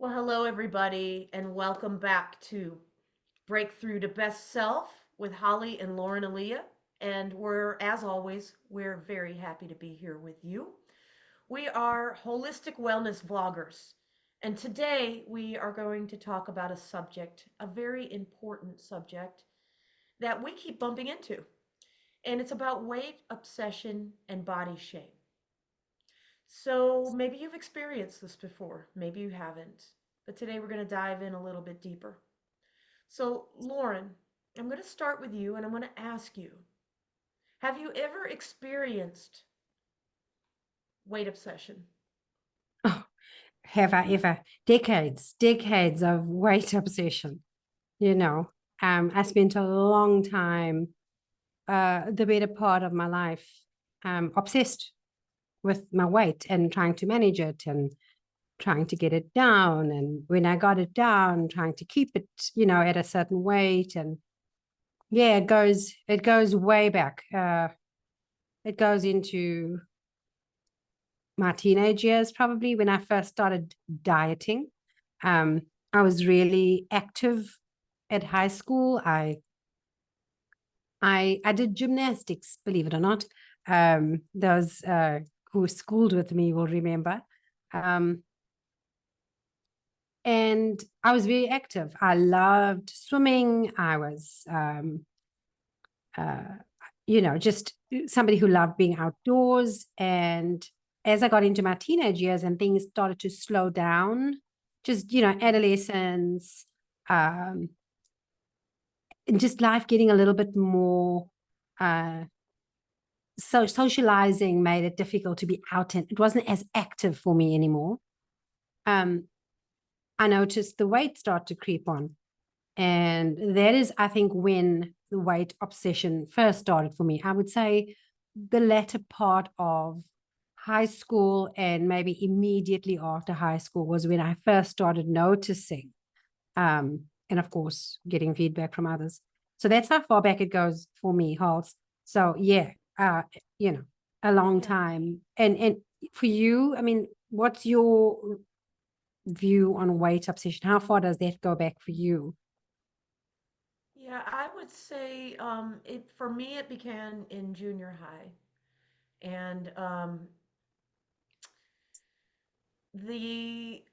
Well, hello, everybody, and welcome back to Breakthrough to Best Self with Holly and Lauren Aaliyah. And as always, we're very happy to be here with you. We are holistic wellness vloggers. And today we are going to talk about a subject, a very important subject that we keep bumping into. And it's about weight obsession and body shame. So maybe you've experienced this before, maybe you haven't. But today we're going to dive in a little bit deeper. So, Lauren, I'm going to start with you and I'm going to ask you, have you ever experienced weight obsession? Oh, have I ever? Decades of weight obsession. You know, I spent a long time, the better part of my life, obsessed with my weight and trying to manage it and trying to get it down. And when I got it down, trying to keep it, at a certain weight. And yeah, it goes way back. It goes into my teenage years, probably when I first started dieting. Um, I was really active at high school. I did gymnastics, believe it or not. Those who schooled with me will remember. Um, and I was very active. I loved swimming. I was, uh, just somebody who loved being outdoors. And as I got into my teenage years and things started to slow down, just, adolescence, um, and just life getting a little bit more, uh, so socializing made it difficult to be out, and it wasn't as active for me anymore. Um, I noticed the weight start to creep on. And that is, I think, when the weight obsession first started for me. I would say the latter part of high school and maybe immediately after high school was when I first started noticing, and of course, getting feedback from others. So that's how far back it goes for me, Halls. So yeah, you know, a long Yeah. time. And for you, I mean, what's your view on weight obsession? How far does that go back for you? Yeah, I would say it for me it began in junior high. And the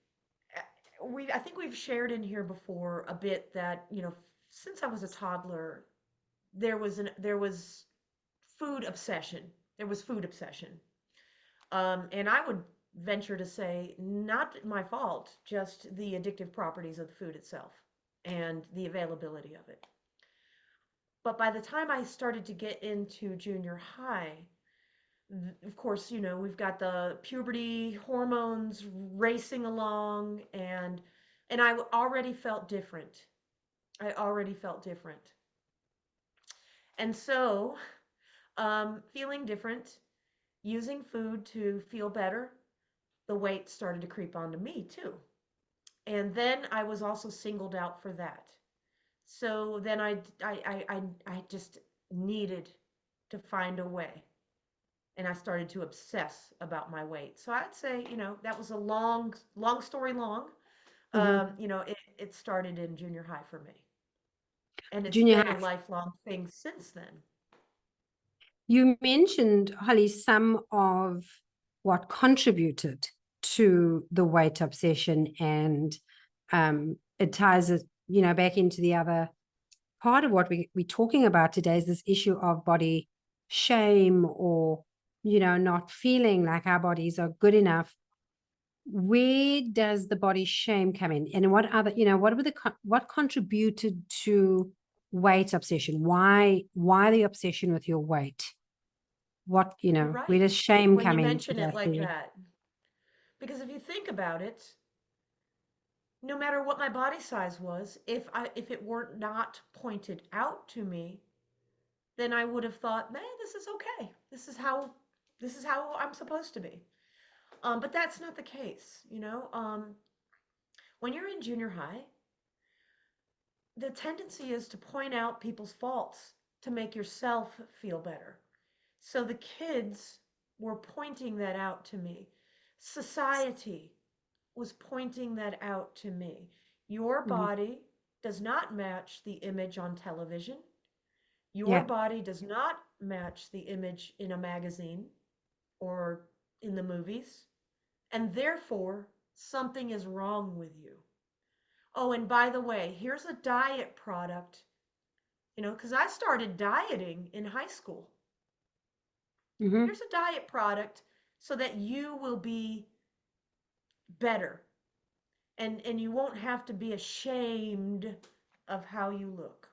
I think we've shared in here before a bit that, since I was a toddler, there was food obsession. There was food obsession. And I would venture to say, not my fault, just the addictive properties of the food itself and the availability of it. But by the time I started to get into junior high, of course, we've got the puberty hormones racing along, and I already felt different. I already felt different. And so, feeling different, using food to feel better, the weight started to creep onto me too. And then I was also singled out for that. So then I just needed to find a way. And I started to obsess about my weight. So I'd say, that was a long story long. Mhm. It started in junior high for me. And it's Junior been a high. lifelong thing since then. You mentioned, Holly, some of what contributed to the weight obsession, and it ties it, back into the other part of what we're talking about today is this issue of body shame, or, not feeling like our bodies are good enough. Where does the body shame come in? And what contributed to weight obsession? Why the obsession with your weight? You're Where right does shame when you come into mention it that for like you? that. Because if you think about it, no matter what my body size was, if it were not pointed out to me, then I would have thought, man, this is okay. This is how I'm supposed to be. But that's not the case, when you're in junior high, the tendency is to point out people's faults to make yourself feel better. So the kids were pointing that out to me. Society, was pointing that out to me. Your Mhm. body does not match the image on television. Your Yeah. body does not match the image in a magazine or in the movies. And therefore, something is wrong with you. Oh, and by the way, here's a diet product, because I started dieting in high school. Hmm. Here's a diet product so that you will be better and you won't have to be ashamed of how you look.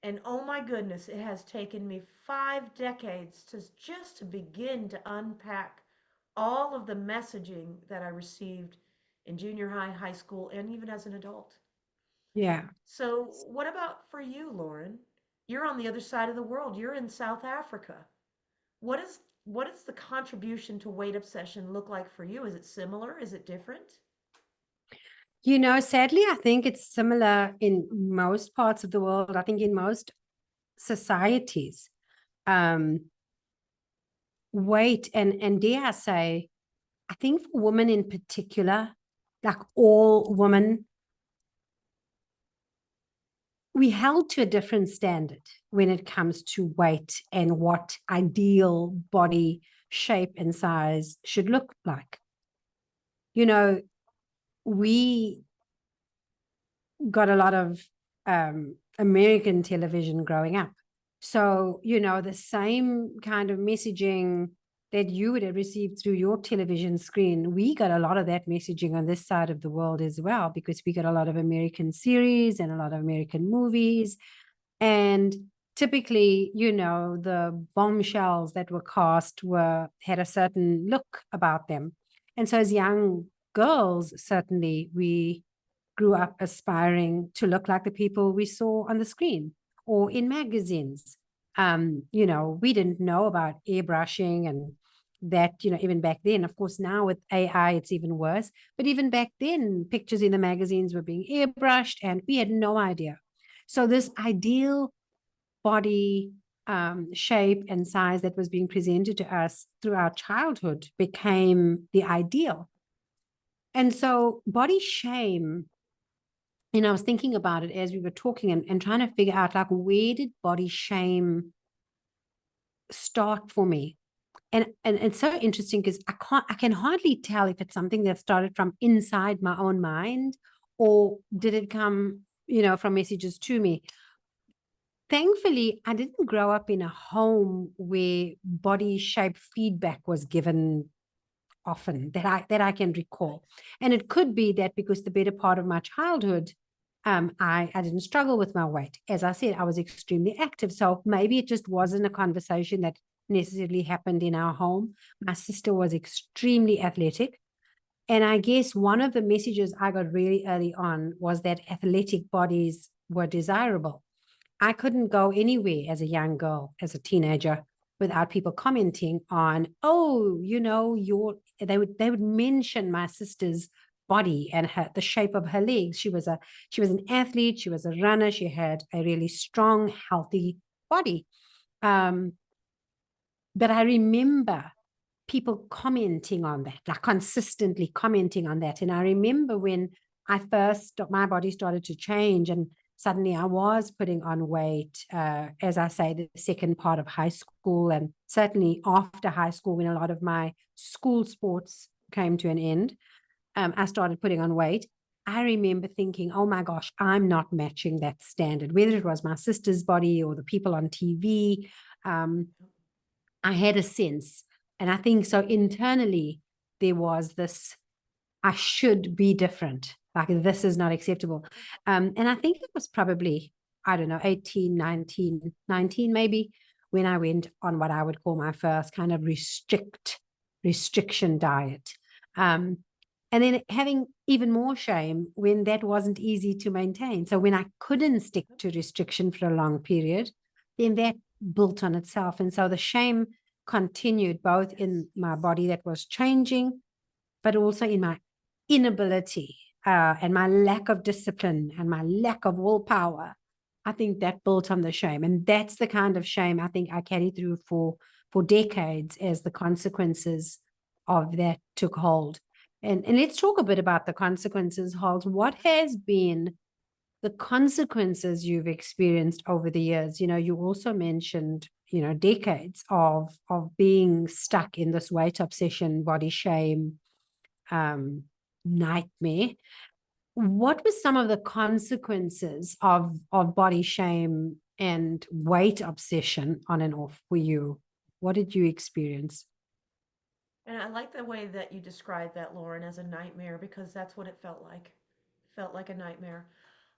And oh my goodness, it has taken me 5 decades to begin to unpack all of the messaging that I received in junior high, high school, and even as an adult. Yeah. So, what about for you, Lauren? You're on the other side of the world. You're in South Africa. What is the contribution to weight obsession look like for you? Is it similar? Is it different? Sadly, I think it's similar in most parts of the world. I think in most societies, um, weight and dare I say, I think for women in particular, like all women, we held to a different standard when it comes to weight and what ideal body shape and size should look like. You know, we got a lot of American television growing up. So, the same kind of messaging that you would have received through your television screen, we got a lot of that messaging on this side of the world as well, because we got a lot of American series and a lot of American movies. And typically, the bombshells that were cast had a certain look about them. And so as young girls, certainly we grew up aspiring to look like the people we saw on the screen or in magazines. We didn't know about airbrushing and that, even back then. Of course, now with AI, it's even worse. But even back then, pictures in the magazines were being airbrushed and we had no idea. So, this ideal body shape and size that was being presented to us through our childhood became the ideal. And so, body shame, I was thinking about it as we were talking and trying to figure out, like, where did body shame start for me? And it's so interesting because I can hardly tell if it's something that started from inside my own mind or did it come, from messages to me. Thankfully, I didn't grow up in a home where body shape feedback was given often that I can recall. And it could be that because the better part of my childhood, I didn't struggle with my weight. As I said, I was extremely active. So maybe it just wasn't a conversation that necessarily happened in our home. My sister was extremely athletic. And I guess one of the messages I got really early on was that athletic bodies were desirable. I couldn't go anywhere as a young girl, as a teenager, without people commenting on, oh, they would mention my sister's body and the shape of her legs. She was an athlete, she was a runner, she had a really strong, healthy body. Um, but I remember people commenting on that, like consistently commenting on that. And I remember when my body started to change and suddenly I was putting on weight, as I say, the second part of high school and certainly after high school when a lot of my school sports came to an end, I started putting on weight. I remember thinking, oh my gosh, I'm not matching that standard, whether it was my sister's body or the people on TV. Um, I had a sense. And I think so internally, there was this, I should be different. Like this is not acceptable. And I think it was probably, I don't know, 18, 19 maybe, when I went on what I would call my first kind of restriction diet. Um, and then having even more shame when that wasn't easy to maintain. So when I couldn't stick to restriction for a long period, then that built on itself. And so the shame continued both Yes. in my body that was changing, but also in my inability and my lack of discipline and my lack of willpower. I think that built on the shame. And that's the kind of shame I think I carried through for decades as the consequences of that took hold. And let's talk a bit about the consequences, Holt. What has been the consequences you've experienced over the years? You know, you also mentioned, you know, decades of being stuck in this weight obsession, body shame, nightmare. What were some of the consequences of body shame and weight obsession on and off for you? What did you experience? And I like the way that you described that, Lauren, as a nightmare because that's what it felt like. Felt like a nightmare.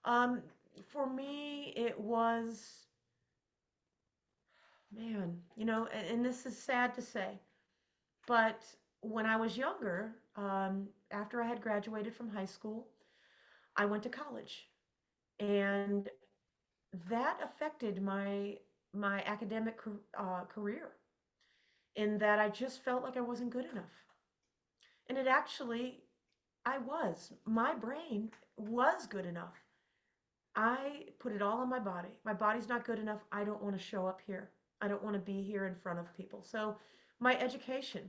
Um, for me, it was, man, and this is sad to say, but when I was younger, after I had graduated from high school, I went to college, and that affected my academic career in that I just felt like I wasn't good enough. And it actually, I was. My brain was good enough. I put it all on my body. My body's not good enough. I don't want to show up here. I don't want to be here in front of people. So, my education,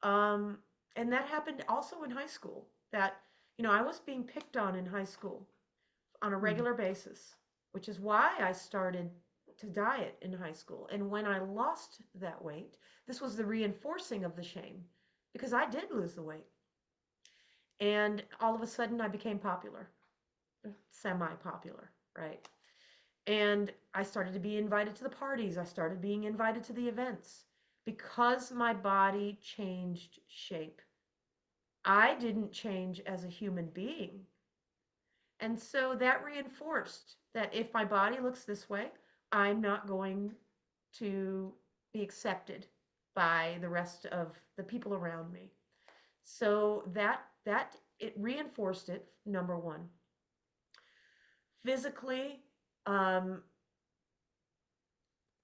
um, and that happened also in high school. That, I was being picked on in high school on a Mm. regular basis, which is why I started to diet in high school. And when I lost that weight, this was the reinforcing of the shame because I did lose the weight. And all of a sudden, I became popular, semi popular, right? And I started to be invited to the parties. I started being invited to the events because my body changed shape. I didn't change as a human being. And so that reinforced that if my body looks this way, I'm not going to be accepted by the rest of the people around me. So that it reinforced it, number one. Physically, um,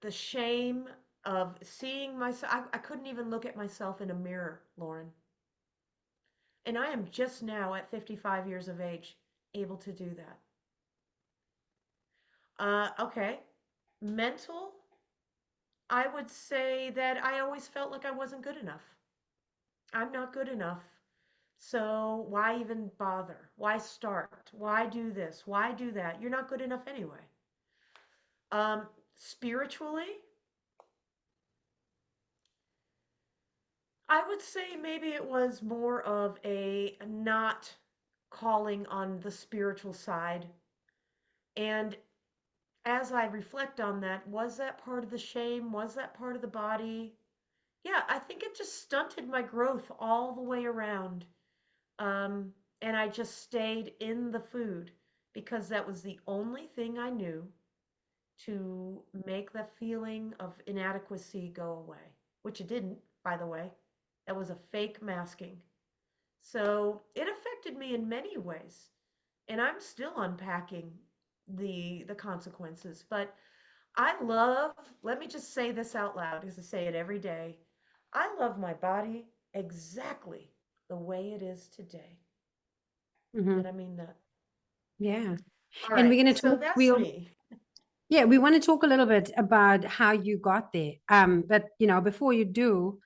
the shame of seeing myself, I couldn't even look at myself in a mirror, Lauren. And I am just now at 55 years of age able to do that. Okay. Mental, I would say that I always felt like I wasn't good enough. I'm not good enough. So why even bother? Why start? Why do this? Why do that? You're not good enough anyway. Spiritually, I would say maybe it was more of a not calling on the spiritual side. And as I reflect on that, was that part of the shame? Was that part of the body? Yeah, I think it just stunted my growth all the way around. And I just stayed in the food because that was the only thing I knew to make the feeling of inadequacy go away, which it didn't, by the way. That was a fake masking. So it affected me in many ways, and I'm still unpacking the consequences. But I love, let me just say this out loud because I say it every day. I love my body exactly the way it is today. And Mhm. I mean that. Yeah. All And right, we're going to so talk, that's we'll, me. yeah, we want to talk a little bit about how you got there. But you know, before you do,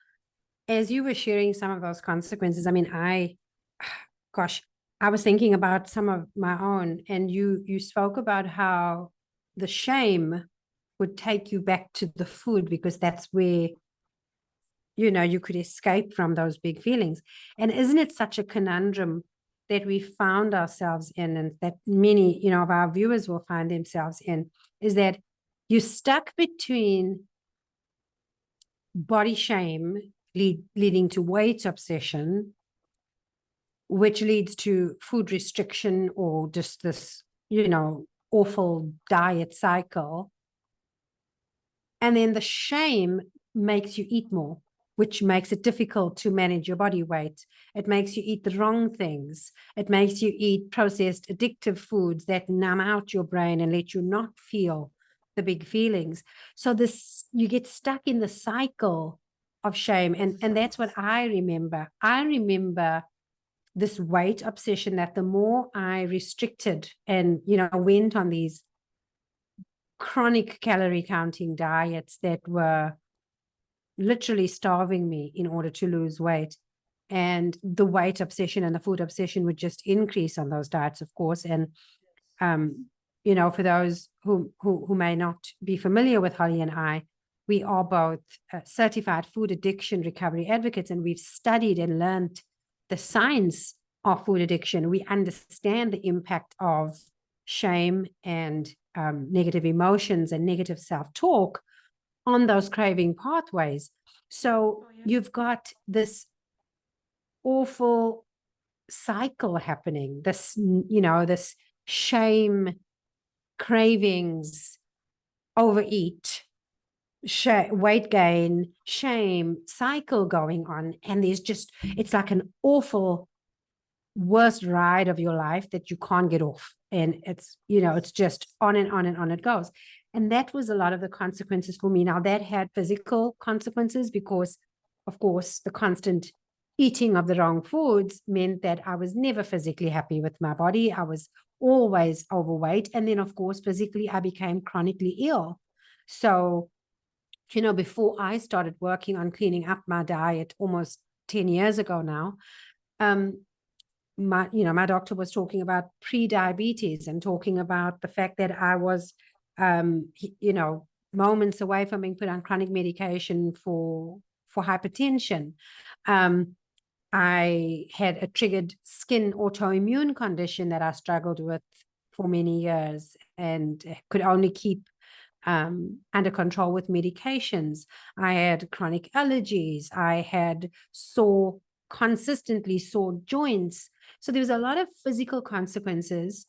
as you were sharing some of those consequences, I mean, gosh, I was thinking about some of my own, and you spoke about how the shame would take you back to the food because that's where, you know, you could escape from those big feelings. And isn't it such a conundrum that we found ourselves in, and that many, you know, of our viewers will find themselves in, is that you're stuck between body shame leading to weight obsession, which leads to food restriction or just this, you know, awful diet cycle. And then the shame makes you eat more, which makes it difficult to manage your body weight. It makes you eat the wrong things. It makes you eat processed, addictive foods that numb out your brain and let you not feel the big feelings. So this, you get stuck in the cycle of shame. And that's what I remember. I remember this weight obsession that the more I restricted and, you know, went on these chronic calorie counting diets that were literally starving me in order to lose weight. and the weight obsession and the food obsession would just increase on those diets, of course. And um, for those who may not be familiar with Holly and I, we are both certified food addiction recovery advocates, and we've studied and learned the science of food addiction. We understand the impact of shame and negative emotions and negative self-talk on those craving pathways. So Oh yeah. you've got this awful cycle happening, this shame, cravings, overeat, weight gain, shame cycle going on. And it's like an awful worst ride of your life that you can't get off. And it's Yes. just on and on and on it goes. And that was a lot of the consequences for me. Now, that had physical consequences because, of course, the constant eating of the wrong foods meant that I was never physically happy with my body. I was always overweight. And then, of course, physically, I became chronically ill. So, before I started working on cleaning up my diet almost 10 years ago now, um, my doctor was talking about pre-diabetes and talking about the fact that I was, moments away from being put on chronic medication for hypertension. Um, I had a triggered skin autoimmune condition that I struggled with for many years and could only keep under control with medications. I had chronic allergies. I had consistently sore joints. So there was a lot of physical consequences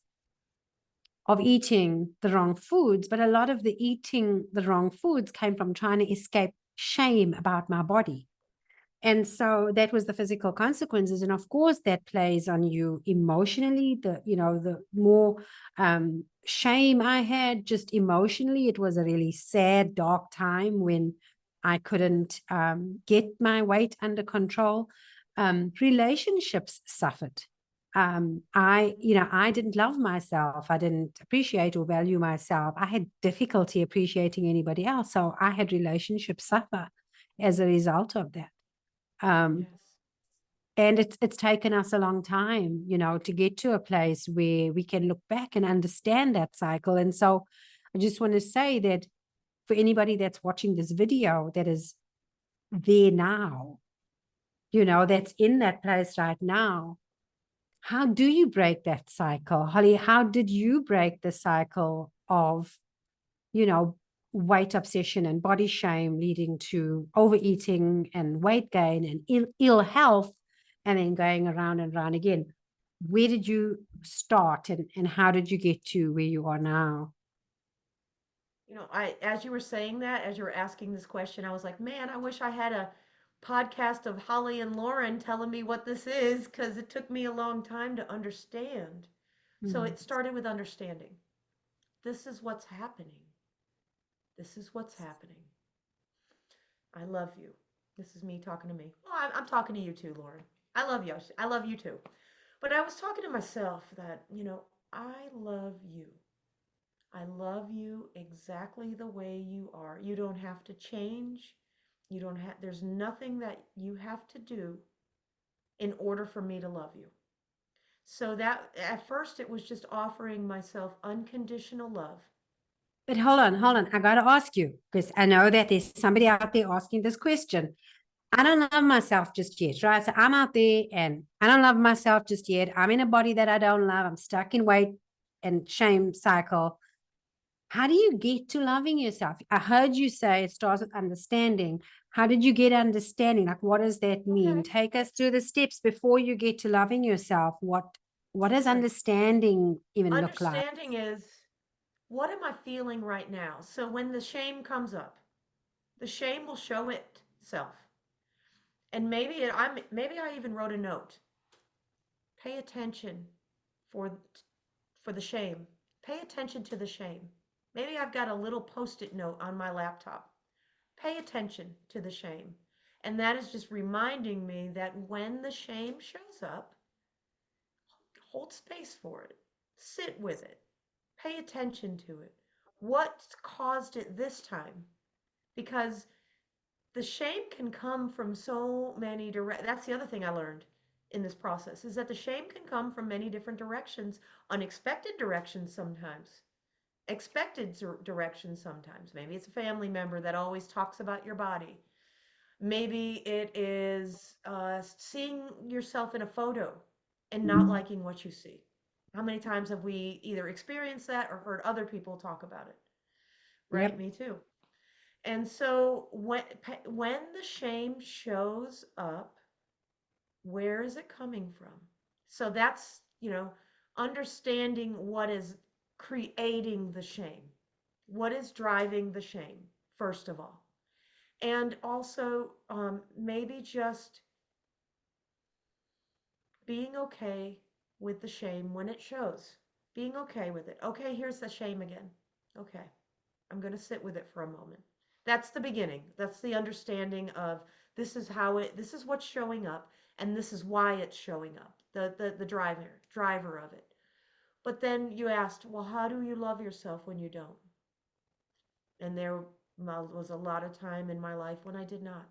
of eating the wrong foods, but a lot of the eating the wrong foods came from trying to escape shame about my body. And so that was the physical consequences. And of course, that plays on you emotionally. The more shame I had just emotionally, it was a really sad, dark time when I couldn't get my weight under control. Relationships suffered. I didn't love myself. I didn't appreciate or value myself. I had difficulty appreciating anybody else. So I had relationships suffer as a result of that. Um, Yes. and it's taken us a long time, to get to a place where we can look back and understand that cycle. And so I just want to say that for anybody that's watching this video that is there now, that's in that place right now, how do you break that cycle? Holly, how did you break the cycle of you know, weight obsession and body shame leading to overeating and weight gain and ill health, and then going around and around again? Where did you start and how did you get to where you are now? As you were saying that, as you were asking this question, I was like, man, I wish I had a podcast of Holly and Lauren telling me what this is because it took me a long time to understand. So Mm. it started with understanding. This is what's happening. This is what's happening. I love you. This is me talking to me. Well, I'm talking to you too, Lauren. I love you. I love you too. But I was talking to myself that, I love you. I love you exactly the way you are. You don't have to change. You don't have, there's nothing that you have to do in order for me to love you. So that at first it was just offering myself unconditional love. But hold on. I got to ask you because I know that there's somebody out there asking this question. I don't love myself just yet, right? So I'm out there and I don't love myself just yet. I'm in a body that I don't love. I'm stuck in weight and shame cycle. How do you get to loving yourself? I heard you say it starts with understanding. How did you get understanding? Like, what does that mean? Okay, Take us through the steps before you get to loving yourself. What does sure. understanding even look like? Understanding is, what am I feeling right now? So when the shame comes up, the shame will show itself. And maybe I even wrote a note. Pay attention for for the shame. Pay attention to the shame. Maybe I've got a little post-it note on my laptop. Pay attention to the shame. And that is just reminding me that when the shame shows up, hold space for it. Sit with it. Pay attention to it. What caused it this time? Because the shame can come from so many direct. That's the other thing I learned in this process is that the shame can come from many different directions, unexpected directions sometimes, expected directions sometimes. Maybe it's a family member that always talks about your body. Maybe it is seeing yourself in a photo and not liking what you see. How many times have we either experienced that or heard other people talk about it? Right? Yep. Me too. And so when the shame shows up, where is it coming from? So that's, understanding what is creating the shame. What is driving the shame, first of all? And also, maybe just being okay with the shame when it shows. Being okay with it. Okay, here's the shame again. Okay, I'm going to sit with it for a moment. That's the beginning. That's the understanding of this is what's showing up, and this is why it's showing up. The driver of it. But then you asked, well, how do you love yourself when you don't? And there was a lot of time in my life when I did not.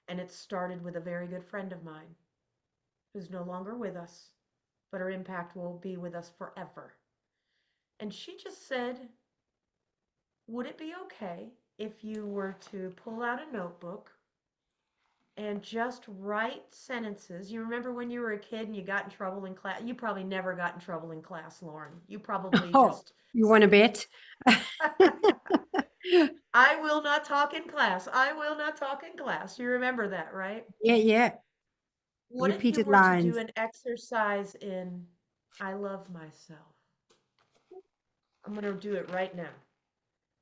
And it started with a very good friend of mine who's no longer with us, but her impact will be with us forever. And she just said, would it be okay if you were to pull out a notebook and just write sentences? You remember when you were a kid and you got in trouble in class? You probably never got in trouble in class, Lauren. You probably Oh, just, you want to bet? I will not talk in class. I will not talk in class. You remember that, right? Yeah, yeah. What if you Repeated were to do lines. an exercise in I love myself? I'm going to do it right now.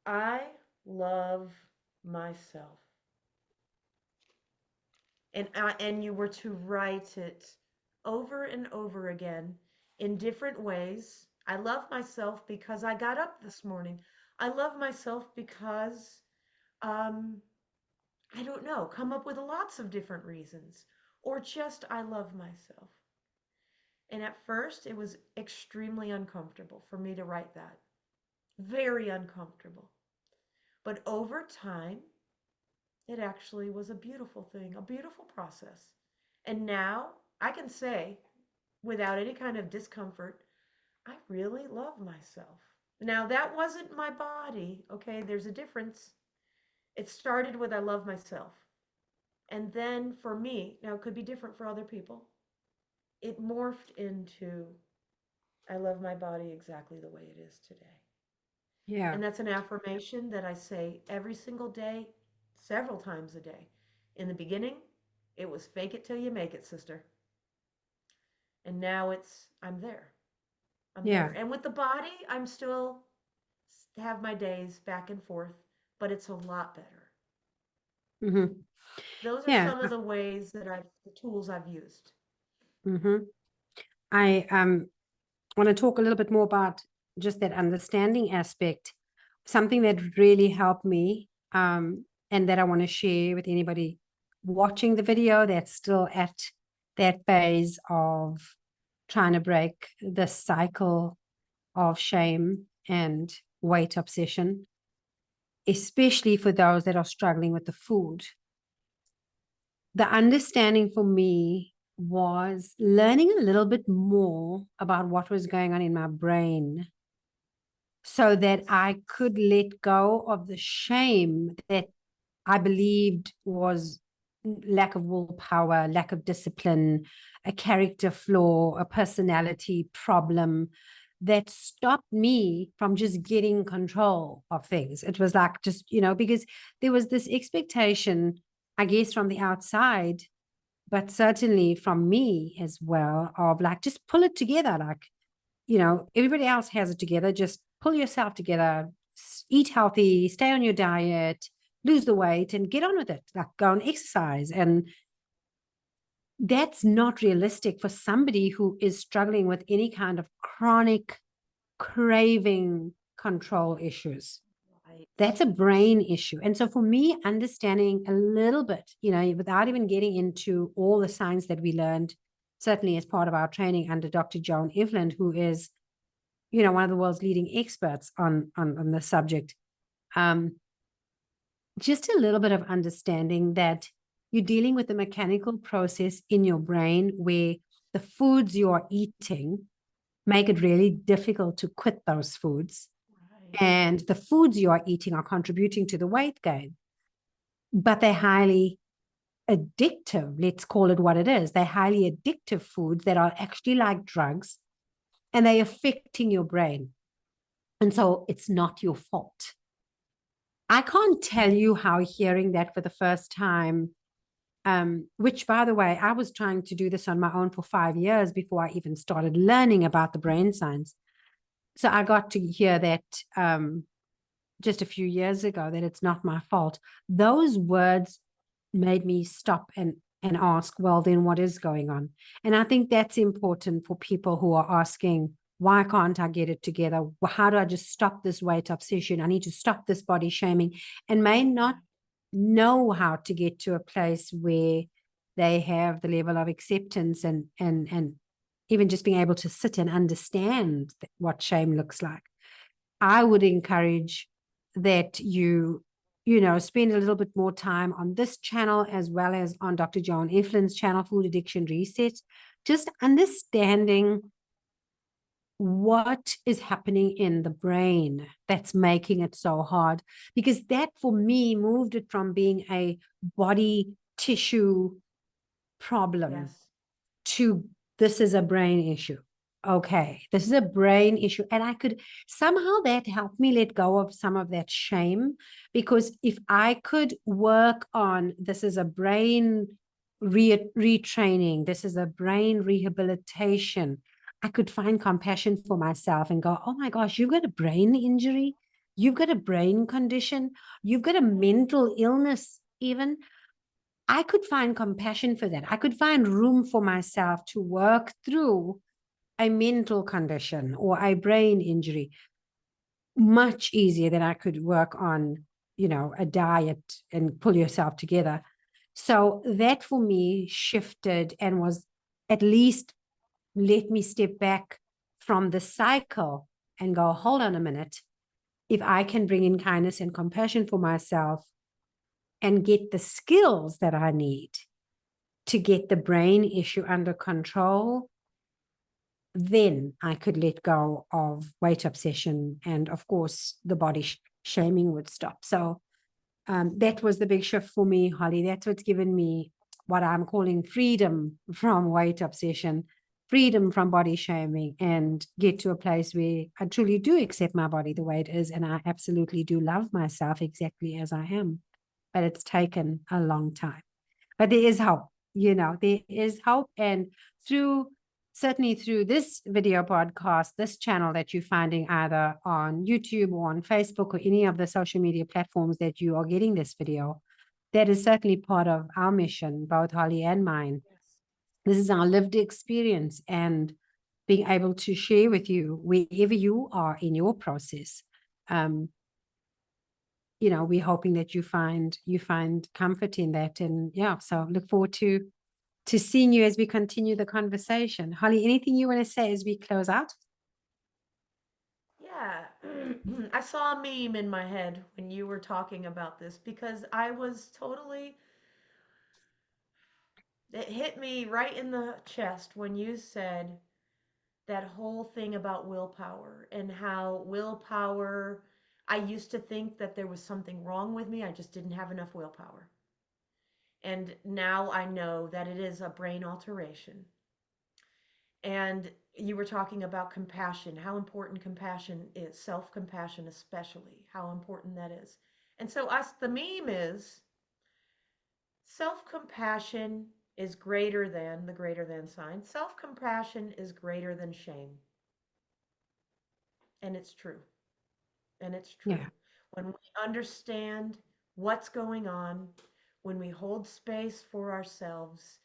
I love myself. And you were to write it over and over again in different ways. I love myself because I got up this morning. I love myself because um, I don't know, come up with lots of different reasons, or just I love myself. And at first, it was extremely uncomfortable for me to write that. Very uncomfortable. But over time, it actually was a beautiful thing, a beautiful process. And now I can say, without any kind of discomfort, I really love myself. Now, that wasn't my body, okay? There's a difference. It started with I love myself. And then for me, now it could be different for other people, it morphed into I love my body exactly the way it is today. Yeah. And that's an affirmation that I say every single day, several times a day. In the beginning, it was fake it till you make it, sister. And now it's I'm there. I'm there. Yeah. And with the body, I'm still have my days back and forth, but it's a lot better. Hmm. Those are Yeah. some of the ways that the tools I've used. Hmm. I want to talk a little bit more about just that understanding aspect. Something that really helped me, and that I want to share with anybody watching the video that's still at that phase of trying to break the cycle of shame and weight obsession, especially for those that are struggling with the food. The understanding for me was learning a little bit more about what was going on in my brain so that I could let go of the shame that I believed was lack of willpower, lack of discipline, a character flaw, a personality problem that stopped me from just getting control of things. It was like just, because there was this expectation, I guess, from the outside, but certainly from me as well, of like, just pull it together. Like, everybody else has it together. Just pull yourself together, eat healthy, stay on your diet, lose the weight, and get on with it. Like, go and exercise. And that's not realistic for somebody who is struggling with any kind of chronic craving control issues. Right. That's a brain issue. And so for me, understanding a little bit, without even getting into all the science that we learned, certainly as part of our training under Dr. Joan Eveland, who is, one of the world's leading experts on the subject. just a little bit of understanding that you're dealing with a mechanical process in your brain where the foods you are eating make it really difficult to quit those foods. Right. And the foods you are eating are contributing to the weight gain, but they're highly addictive. Let's call it what it is. They're highly addictive foods that are actually like drugs, and they're affecting your brain. And so it's not your fault. I can't tell you how hearing that for the first time, which by the way, I was trying to do this on my own for 5 years before I even started learning about the brain science. So I got to hear that just a few years ago, that it's not my fault. Those words made me stop and ask, well, then what is going on? And I think that's important for people who are asking, why can't I get it together? How do I just stop this weight obsession? I need to stop this body shaming, and may not know how to get to a place where they have the level of acceptance and even just being able to sit and understand what shame looks like. I would encourage that you spend a little bit more time on this channel as well as on Dr. Joan Eflin's channel, Food Addiction Reset, just understanding what is happening in the brain that's making it so hard. Because that for me moved it from being a body tissue problem Yes. to, this is a brain issue. Okay, this is a brain issue. And I could somehow, that helped me let go of some of that shame, because if I could work on, this is a brain retraining, this is a brain rehabilitation, I could find compassion for myself and go, oh my gosh, you've got a brain injury, you've got a brain condition, you've got a mental illness, even. I could find compassion for that. I could find room for myself to work through a mental condition or a brain injury much easier than I could work on, a diet and pull yourself together. So that for me shifted and was, at least, let me step back from the cycle and go, hold on a minute. If I can bring in kindness and compassion for myself and get the skills that I need to get the brain issue under control, then I could let go of weight obsession. And of course, the body shaming would stop. So that was the big shift for me, Holly. That's what's given me what I'm calling freedom from weight obsession, freedom from body shaming, and get to a place where I truly do accept my body the way it is. And I absolutely do love myself exactly as I am. But it's taken a long time. But there is hope, there is hope. And through, certainly through this video podcast, this channel that you're finding either on YouTube or on Facebook or any of the social media platforms that you are getting this video, that is certainly part of our mission, both Holly and mine. Yes. This is our lived experience, and being able to share with you wherever you are in your process. We're hoping that you find comfort in that. And yeah, so look forward to seeing you as we continue the conversation. Holly, anything you want to say as we close out? Yeah. I saw a meme in my head when you were talking about this because I was totally, it hit me right in the chest when you said that whole thing about willpower and how willpower, I used to think that there was something wrong with me. I just didn't have enough willpower. And now I know that it is a brain alteration. And you were talking about compassion, how important compassion is, self compassion, especially, how important that is. And so, us, the meme is self compassion is greater than the greater than sign. Self compassion is greater than shame. And it's true. And it's true. Yeah. When we understand what's going on, when we hold space for ourselves,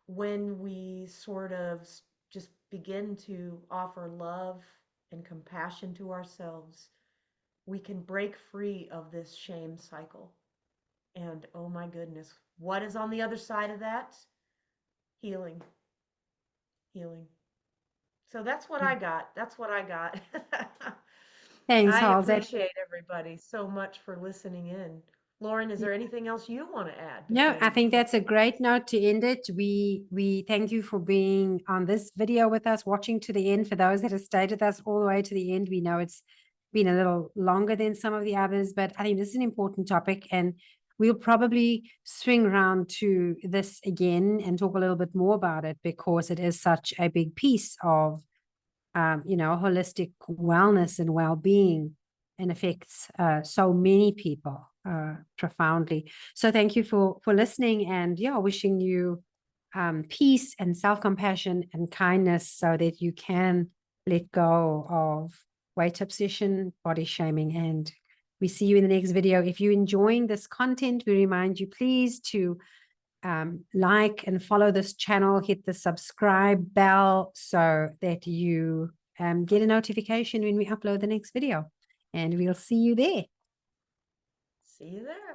when we sort of just begin to offer love and compassion to ourselves, we can break free of this shame cycle. And oh my goodness, what is on the other side of that? Healing, healing. So that's what I got. That's what I got. Thanks, I Halls. appreciate everybody so much for listening in. Lauren, is there anything else you want to add No, before I we think close? that's a great note to end it. We thank you for being on this video with us, watching to the end. For those that have stayed with us all the way to the end, we know it's been a little longer than some of the others, but I think this is an important topic, and we'll probably swing around to this again and talk a little bit more about it because it is such a big piece of holistic wellness and well-being, and affects so many people profoundly. So thank you for listening, and yeah, wishing you peace and self-compassion and kindness so that you can let go of weight obsession, body shaming, and we see you in the next video. If you're enjoying this content, we remind you please to like and follow this channel, hit the subscribe bell so that you get a notification when we upload the next video. And we'll see you there. See you there.